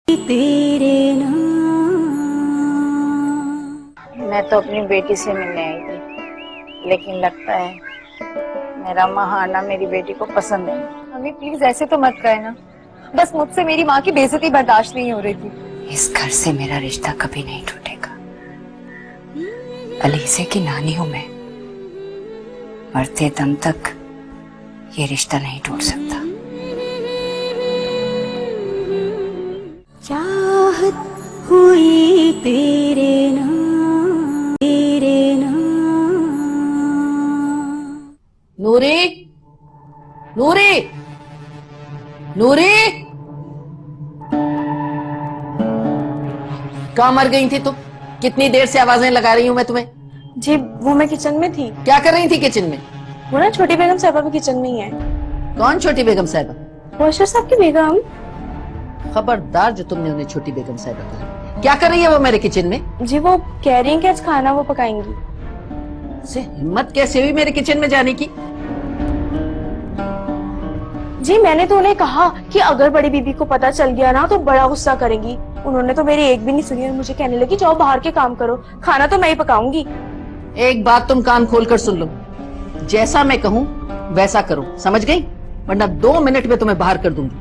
तेरे नाम। मैं तो अपनी बेटी से मिलने आई थी, लेकिन लगता है मेरा महाना मेरी बेटी को पसंद नहीं। मम्मी प्लीज ऐसे तो मत कहना, बस मुझसे मेरी माँ की बेइज्जती बर्दाश्त नहीं हो रही थी। इस घर से मेरा रिश्ता कभी नहीं टूटेगा। अलीसे की नानी हूं मैं, मरते दम तक ये रिश्ता नहीं टूट सकता। चाहत हुई तेरे नाम, तेरे नाम। नूरी, नूरी, नूरी, कहाँ मर गई थी तुम? कितनी देर से आवाजें लगा रही हूँ मैं तुम्हें। जी वो मैं किचन में थी। क्या कर रही थी किचन में? वो ना छोटी बेगम साहबा भी किचन में ही है। कौन छोटी बेगम साहिबा? वो अशर साहब की बेगम। खबरदार जो तुमने उन्हें छोटी बेगम साहिबा कहा। क्या कर रही है वो मेरे किचन में? जी वो कह रही हैं कि आज खाना वो पकाएंगी। से हिम्मत कैसे हुई मेरे किचन में जाने की? जी मैंने तो उन्हें कहा कि अगर बड़ी बीबी को पता चल गया ना तो बड़ा गुस्सा करेंगी। उन्होंने तो मेरी एक भी नहीं सुनी और मुझे कहने लगी जाओ बाहर के काम करो, खाना तो मैं ही पकाऊंगी। एक बात तुम कान खोलकर सुन लो, जैसा मैं कहूँ वैसा करो, समझ गई? वरना 2 मिनट में तुम्हें बाहर कर दूंगी।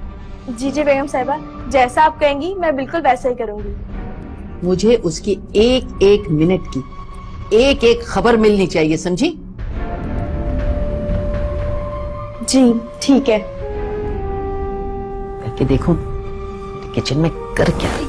जी जी बेगम साहिबा, जैसा आप कहेंगी मैं बिल्कुल वैसा ही करूंगी। मुझे उसकी एक एक मिनट की एक एक खबर मिलनी चाहिए, समझी? जी ठीक है। करके देखो किचन में कर क्या रही है।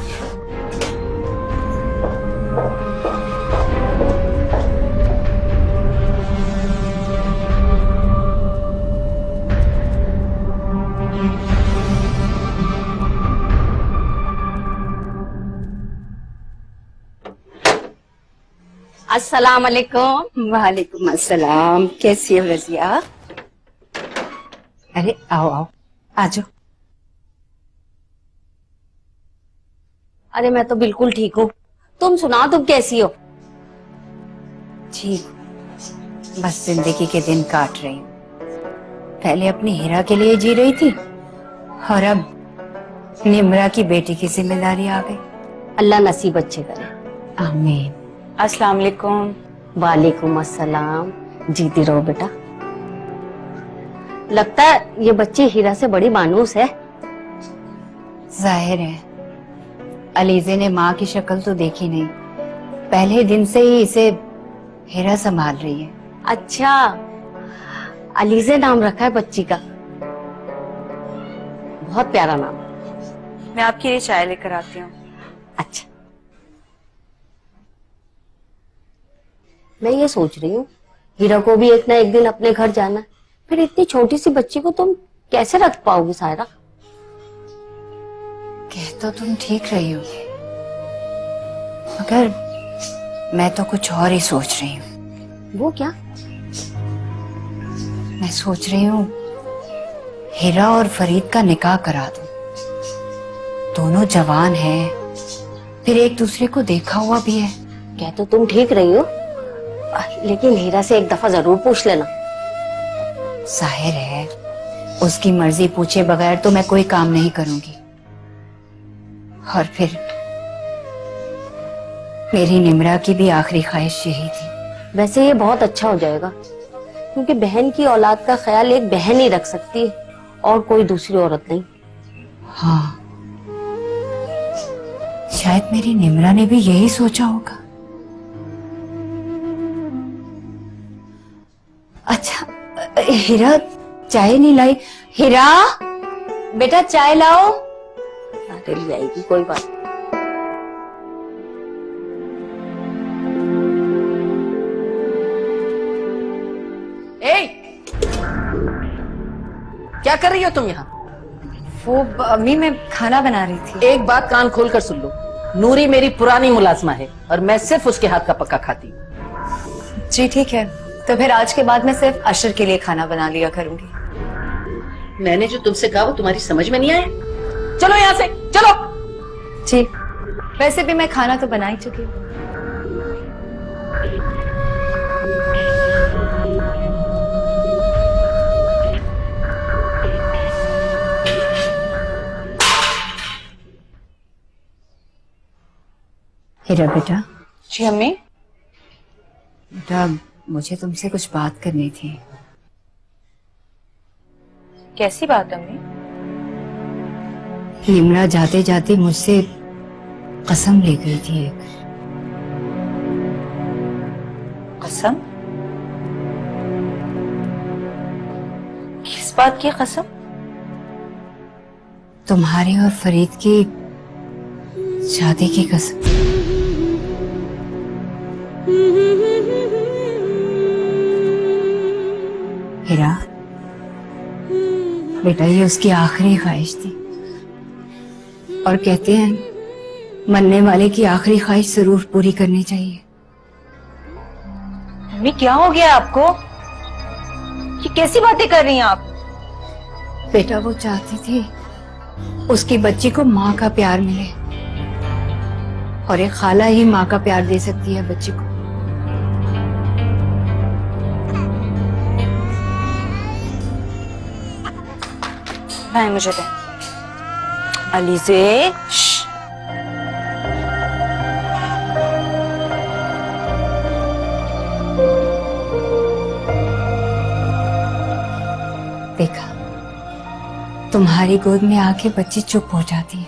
अस्सलाम वालेकुम। वालेकुम अस्सलाम। कैसी हो रजिया? अरे आओ आओ, आ जाओ। अरे मैं तो बिल्कुल ठीक हूँ, तुम सुनाओ तुम कैसी हो? ठीक, बस जिंदगी के दिन काट रही हूँ। पहले अपनी हीरा के लिए जी रही थी और अब निमरा की बेटी की जिम्मेदारी आ गई। अल्लाह नसीब अच्छे करे। आमीन। अस्सलाम वालेकुम। वालेकुम अस्सलाम। जीती रहो बेटा। लगता है ये बच्ची हीरा से बड़ी मानूस है। जाहिर है, अलीजे ने माँ की शक्ल तो देखी नहीं, पहले दिन से ही इसे हीरा संभाल रही है। अच्छा, अलीजे नाम रखा है बच्ची का, बहुत प्यारा नाम। मैं आपके लिए चाय लेकर आती हूँ। अच्छा, मैं ये सोच रही हूँ हीरा को भी एक ना एक दिन अपने घर जाना, फिर इतनी छोटी सी बच्ची को तुम कैसे रख पाओगी सायरा? कह तो तुम ठीक रही हो, मगर मैं तो कुछ और ही सोच रही हूँ। वो क्या? मैं सोच रही हूँ हीरा और फरीद का निकाह करा दूं। दोनों जवान हैं, फिर एक दूसरे को देखा हुआ भी है। कह तो तुम ठीक रही हो, लेकिन हीरा से एक दफा जरूर पूछ लेना। जाहिर है, उसकी मर्जी पूछे बगैर तो मैं कोई काम नहीं करूंगी। और फिर मेरी निमरा की भी आखिरी ख्वाहिश यही थी। वैसे ये बहुत अच्छा हो जाएगा, क्योंकि बहन की औलाद का ख्याल एक बहन ही रख सकती है और कोई दूसरी औरत नहीं। हाँ, शायद मेरी निमरा ने भी यही सोचा होगा। अच्छा, हीरा चाय नहीं लाई? हीरा बेटा चाय लाओ। आते ले आएगी, कोई बात नहीं। क्या कर रही हो तुम यहाँ? वो अम्मी मैं खाना बना रही थी। एक बात कान खोल कर सुन लो, नूरी मेरी पुरानी मुलाजमा है और मैं सिर्फ उसके हाथ का पक्का खाती हूँ। जी ठीक है, तो फिर आज के बाद मैं सिर्फ अशर के लिए खाना बना लिया करूंगी। मैंने जो तुमसे कहा वो तुम्हारी समझ में नहीं आया? चलो यहाँ से चलो। जी, वैसे भी मैं खाना तो बना ही चुकी हूँ। हीरा बेटा, जी अम्मी। बेटा मुझे तुमसे कुछ बात करनी थी। कैसी बात अम्मी? निम्रा जाते जाते मुझसे कसम ले गई थी एक। कसम? किस बात की कसम? तुम्हारे और फरीद की शादी की कसम। हीरा बेटा, ये उसकी आखिरी ख्वाहिश थी और कहते हैं मरने वाले की आखिरी ख्वाहिश जरूर पूरी करनी चाहिए। अम्मी क्या हो गया आपको? ये कैसी बातें कर रही हैं आप? बेटा वो चाहती थी उसकी बच्ची को माँ का प्यार मिले और एक खाला ही माँ का प्यार दे सकती है बच्ची को। नहीं मुझे दे। अलीजे देखा, तुम्हारी गोद में आके बच्ची चुप हो जाती है।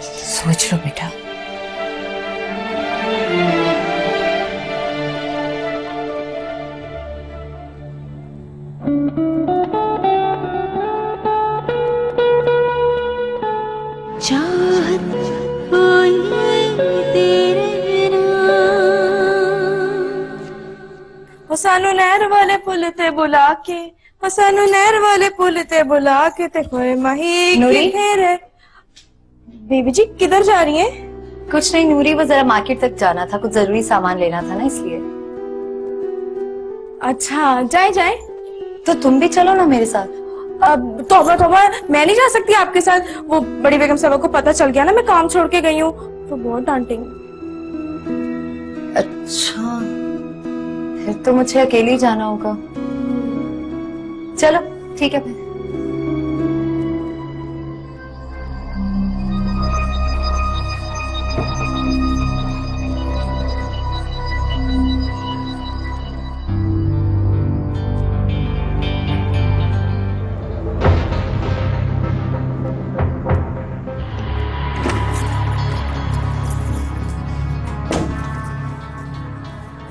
सोच लो बेटा। सानू नहर वाले पुल ते बुला के, सानू नहर वाले पुल ते बुला के ते कोई माही नूरी? रे। बेबी जी किधर जा रही हैं? कुछ नहीं नूरी, वो जरा मार्केट तक जाना था, कुछ जरूरी सामान लेना था ना इसलिए। अच्छा जाए जाए। तो तुम भी चलो ना मेरे साथ। अब तौबा तौबा, मैं नहीं जा सकती आपके साथ। वो बड़ी बेगम साहब को पता चल गया ना मैं काम छोड़ के गई हूँ तो बहुत डांटेंगे। अच्छा फिर तो मुझे अकेले ही जाना होगा। चलो ठीक है फिर।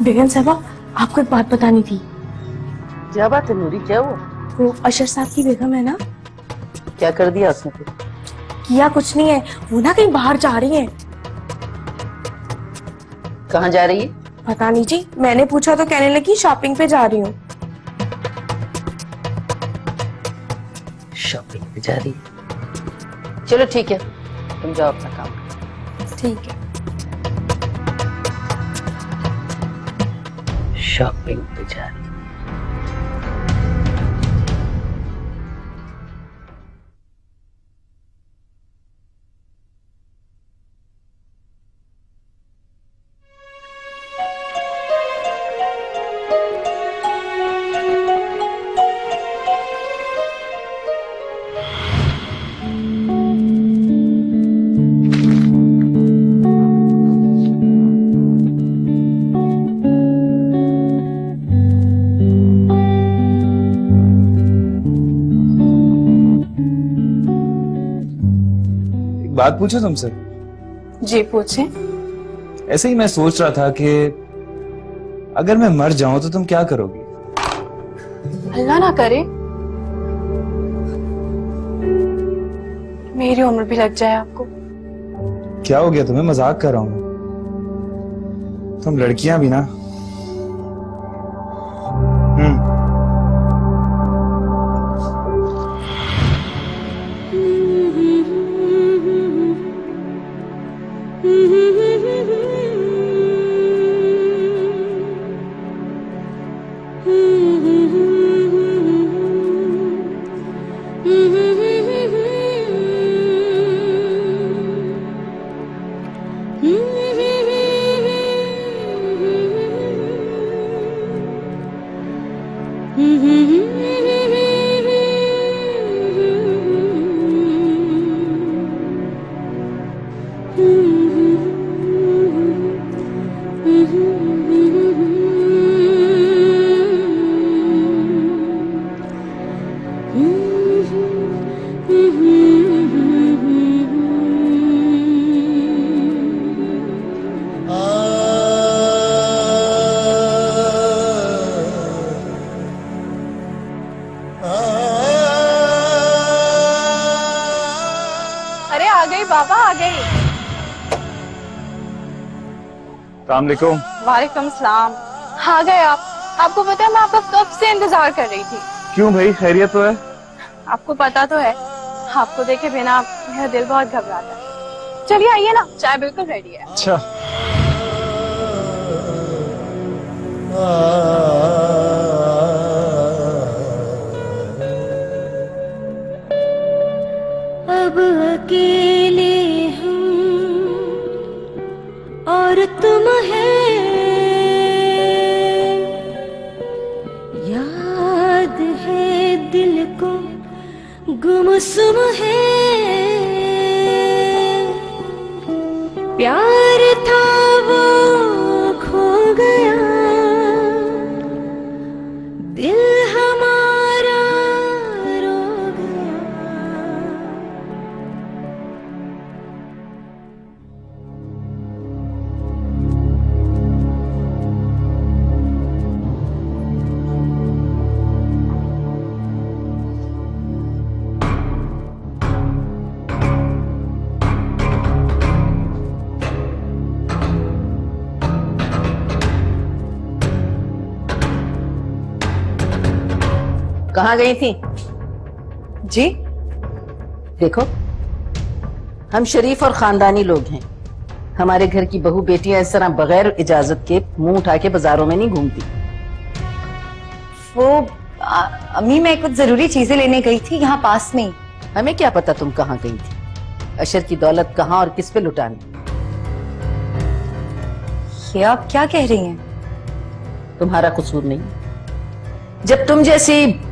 बेगम साहबा आपको एक बात बतानी थी। क्या बात है नूरी, क्या हुआ? वो अशर साहब की बेगम है ना, क्या कर दिया उसने फिर? किया कुछ नहीं है, वो ना कहीं बाहर जा रही है। कहाँ जा रही है? पता नहीं जी, मैंने पूछा तो कहने लगी शॉपिंग पे जा रही हूँ। शॉपिंग पे जा रही है। चलो ठीक है, तुम जाओ अपना काम करो। ठीक है। शॉपिंग पे जा रही है। बात पूछो तुमसे। जी पूछे। ऐसे ही मैं सोच रहा था कि अगर मैं मर जाऊं तो तुम क्या करोगी? अल्लाह ना करे मेरी उम्र भी लग जाए आपको। क्या हो गया तुम्हें? मजाक कर रहा हूं। तुम लड़कियां भी ना। पापा आ गए। अस्सलाम वालेकुम। वालेकुम सलाम। आ गए आप? आपको पता है मैं आपका कब से इंतजार कर रही थी। क्यों भाई, खैरियत तो है? आपको पता तो है, आपको देखे बिना मेरा दिल बहुत घबराता है। चलिए आइए ना, चाय बिल्कुल रेडी है। अच्छा। अब अकेले हम और तुम है, याद है दिल को गुमसुम है, प्यार था वो खो गया, दिल हमारा रो गया। कहाँ गई थी? जी? देखो, हम शरीफ और खानदानी लोग हैं। हमारे घर की बहू बेटियां इस तरह बगैर इजाजत के मुंह उठा के बाजारों में नहीं घूमती। वो अम्मी, मैं कुछ जरूरी चीजें लेने गई थी यहाँ पास में ही। हमें क्या पता तुम कहाँ गई थी? अशर की दौलत कहाँ और किस पे लुटानी? ये आप क्या कह रही हैं? तुम्हारा कसूर नहीं। जब तुम जैसी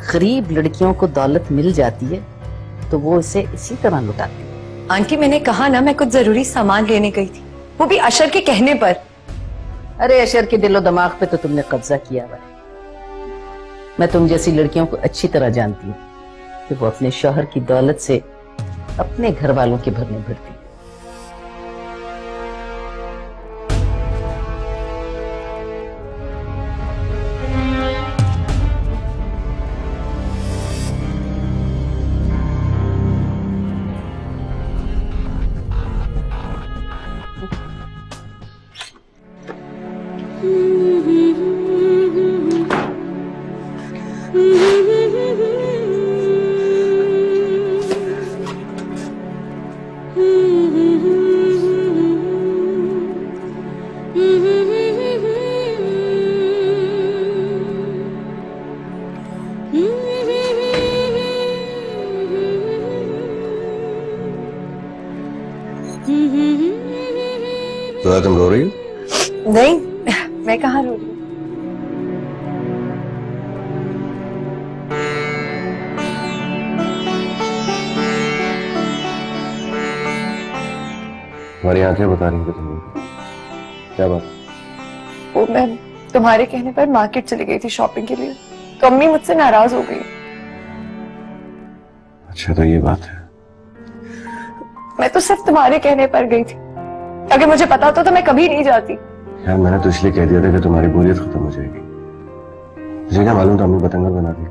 गरीब लड़कियों को दौलत मिल जाती है तो वो इसे इसी तरह लुटाती है। आंटी, मैंने कहा ना मैं कुछ जरूरी सामान लेने गई थी, वो भी अशर के कहने पर। अरे अशर के दिलो दिमाग पे तो तुमने कब्जा किया हुआ है। मैं तुम जैसी लड़कियों को अच्छी तरह जानती हूँ कि वो अपने शौहर की दौलत से अपने घर वालों के भरने भरती है। तो तुम रो रही हो? नहीं, मैं कहाँ रो रही हूँ। तुम्हारी आंखें बता रही थी तुम्हें। क्या बात? वो मैं तुम्हारे कहने पर मार्केट चली गई थी शॉपिंग के लिए, तो अम्मी मुझसे नाराज हो गई। अच्छा, तो ये बात है। मैं तो सिर्फ तुम्हारे कहने पर गई थी, अगर मुझे पता होता तो मैं कभी नहीं जाती। यार, मैंने तो इसलिए कह दिया था कि तुम्हारी बोरियत खत्म हो जाएगी। मुझे क्या मालूम था अम्मी पतंगर बना दी।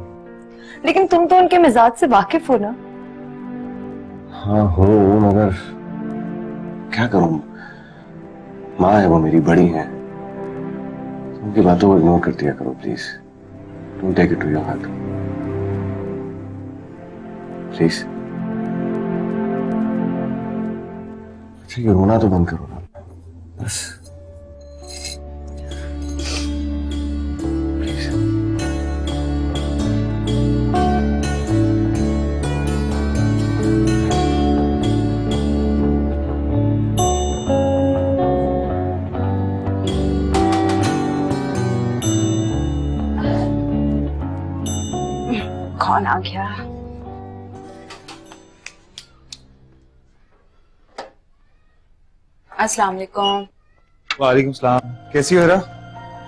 लेकिन तुम तो उनके मिजाज से वाकिफ हो ना। हाँ हो, मगर क्या करूं, माँ है वो, मेरी बड़ी है। उनकी बातों को इग्नोर कर दिया करो please. Don't take it to your heart please. अच्छा, ये रोना तो बंद करो ना बस। कौन आ गया? अस्सलाम वालेकुम। वालेकुम सलाम। कैसी हो हिरा?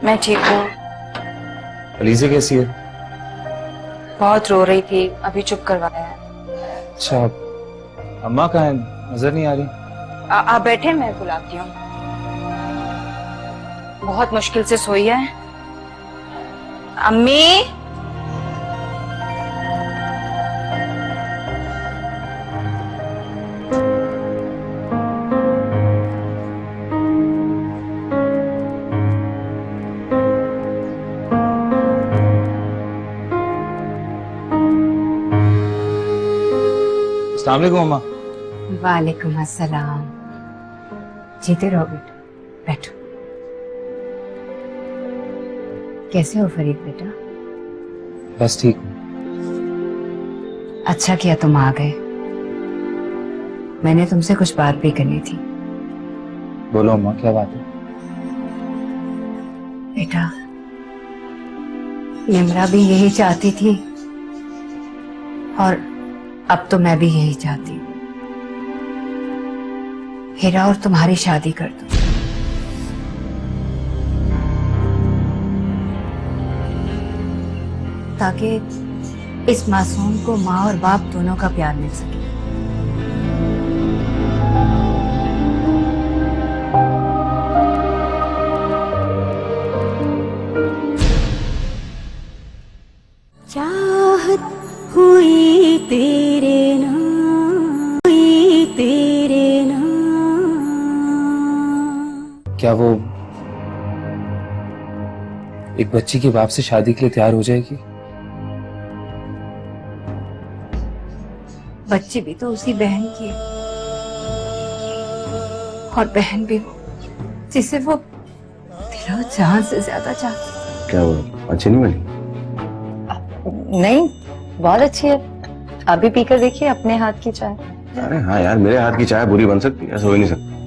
मैं ठीक हूँ। अलीज़ा कैसी है? बहुत रो रही थी, अभी चुप करवाया है। अच्छा, अम्मा कहाँ है? नजर नहीं आ रही। आप बैठे, मैं बुलाती हूँ। बहुत मुश्किल से सोई है। अम्मी, अस्सलाम वालेकुम अम्मा। वालेकुम अस्सलाम। जीते रहो बेटा, बैठो। कैसे हो फरीद बेटा? बस ठीक हूँ। अच्छा किया तुम आ गए, मैंने तुमसे कुछ बात भी करनी थी। बोलो अम्मा, क्या बात है? बेटा, निम्रा भी यही चाहती थी और अब तो मैं भी यही चाहती हूँ। हीरा और तुम्हारी शादी कर दो। ताकि इस मासूम को माँ और बाप दोनों का प्यार मिल सके। चाहत हुई तेरे नाम, हुई तेरे नाम। क्या वो एक बच्ची के बाप से शादी के लिए तैयार हो जाएगी? बच्ची भी तो उसी बहन की है और बहन भी वो जिसे वो दिलो जान से ज्यादा चाहती है। क्या वो अच्छी नहीं बनी? नहीं, बहुत अच्छी है। आप भी पीकर देखिए अपने हाथ की चाय। अरे हाँ यार, मेरे हाथ की चाय बुरी बन सकती है? ऐसा हो ही नहीं सकता।